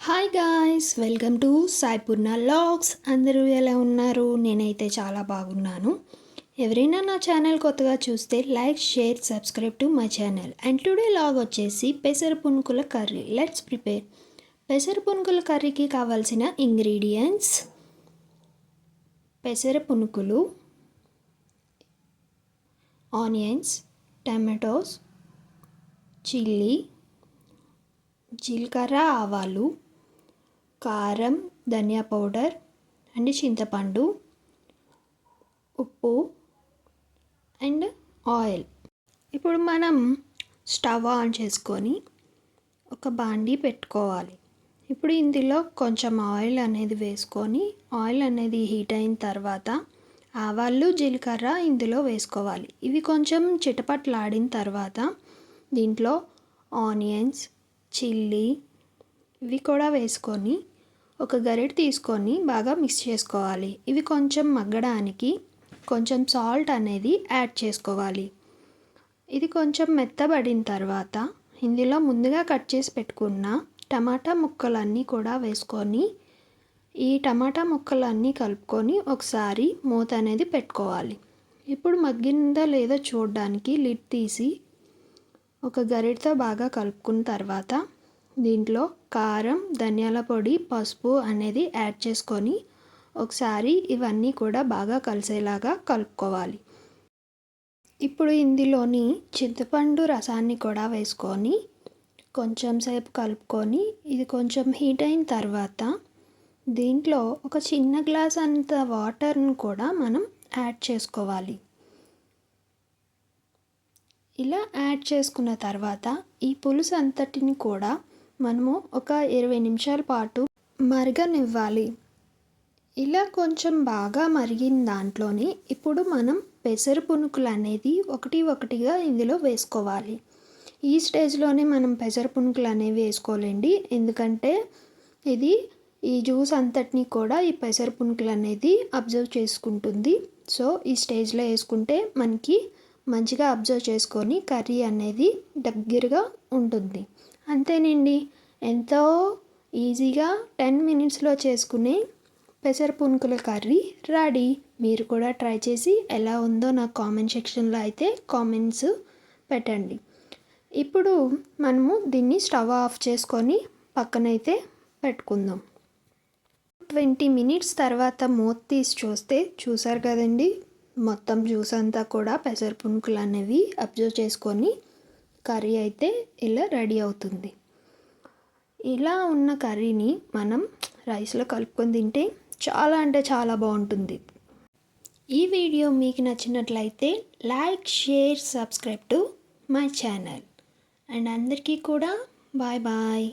Hi guys, welcome to Saipurna logs. అందరూ ఎలా ఉన్నారు? నేనైతే చాలా బాగున్నాను. ఎవరైనా నా ఛానల్ కొత్తగా చూస్తే like, share, subscribe to my channel. And today లాగ్ వచ్చేసి పెసర పునుకుల కర్రీ. Let's prepare. పెసర పునుకుల కర్రీకి కావాల్సిన ఇంగ్రీడియంట్స్: పెసర పునుకులు, ఆనియన్స్, టమాటోస్, చిల్లీ, జీలకర్ర, ఆవాలు, కారం, ధనియా పౌడర్ అండ్ చింతపండు, ఉప్పు అండ్ ఆయిల్. ఇప్పుడు మనం స్టవ్ ఆన్ చేసుకొని ఒక బాండీ పెట్టుకోవాలి. ఇప్పుడు ఇందులో కొంచెం ఆయిల్ అనేది వేసుకొని ఆయిల్ అనేది హీట్ అయిన తర్వాత ఆవాలు, జీలకర్ర ఇందులో వేసుకోవాలి. ఇవి కొంచెం చిటపట్లాడిన తర్వాత దీంట్లో ఆనియన్స్, చిల్లీ ఇవి కూడా వేసుకొని ఒక గరిటె తీసుకొని బాగా మిక్స్ చేసుకోవాలి. ఇవి కొంచెం మగ్గడానికి కొంచెం సాల్ట్ అనేది యాడ్ చేసుకోవాలి. ఇది కొంచెం మెత్తబడిన తర్వాత ఇందులో ముందుగా కట్ చేసి పెట్టుకున్న టమాటా ముక్కలన్నీ కూడా వేసుకొని ఈ టమాటా ముక్కలన్నీ కలుపుకొని ఒకసారి మూత అనేది పెట్టుకోవాలి. ఇప్పుడు మగ్గిందా లేదో చూడడానికి లిడ్ తీసి ఒక గరిటెతో బాగా కలుపుకున్న తర్వాత దీంట్లో కారం, ధనియాల పొడి, పసుపు అనేది యాడ్ చేసుకొని ఒకసారి ఇవన్నీ కూడా బాగా కలిసేలాగా కలుపుకోవాలి. ఇప్పుడు ఇందులోని చింతపండు రసాన్ని కూడా వేసుకొని కొంచెం సేపు కలుపుకొని ఇది కొంచెం హీట్ అయిన తర్వాత దీంట్లో ఒక చిన్న గ్లాస్ అంత వాటర్ను కూడా మనం యాడ్ చేసుకోవాలి. ఇలా యాడ్ చేసుకున్న తర్వాత ఈ పులుసు అంతటిని కూడా మనము ఒక 20 నిమిషాల పాటు మరగనివ్వాలి. ఇలా కొంచెం బాగా మరిగిన దాంట్లోనే ఇప్పుడు మనం పెసర పునుకులు అనేది ఒకటిగా ఇందులో వేసుకోవాలి. ఈ స్టేజ్లోనే మనం పెసర పునుకులు అనేవి వేసుకోలేండి, ఎందుకంటే ఇది ఈ జ్యూస్ అంతటిని కూడా ఈ పెసర పునుకులు అనేది అబ్జర్వ్ చేసుకుంటుంది. సో ఈ స్టేజ్లో వేసుకుంటే మనకి మంచిగా అబ్జర్వ్ చేసుకొని కర్రీ అనేది దగ్గరగా ఉంటుంది. అంతేనండి, ఎంతో ఈజీగా 10 మినిట్స్లో చేసుకునే పెసర పునుకుల కర్రీ రెడీ. మీరు కూడా ట్రై చేసి ఎలా ఉందో నాకు కామెంట్ సెక్షన్లో అయితే కామెంట్స్ పెట్టండి. ఇప్పుడు మనము దీన్ని స్టవ్ ఆఫ్ చేసుకొని పక్కనైతే పెట్టుకుందాం. 20 మినిట్స్ తర్వాత మూత తీసి చూస్తే చూసారు కదండి, మొత్తం జ్యూస్ అంతా కూడా పెసర పునుకులు అనేవి అబ్జర్వ్ చేసుకొని కర్రీ అయితే ఇలా రెడీ అవుతుంది. ఇలా ఉన్న కర్రీని మనం రైస్లో కలుపుకొని తింటే చాలా అంటే చాలా బాగుంటుంది. ఈ వీడియో మీకు నచ్చినట్లయితే like, share, subscribe to my channel. And అందరికీ కూడా బాయ్ బాయ్.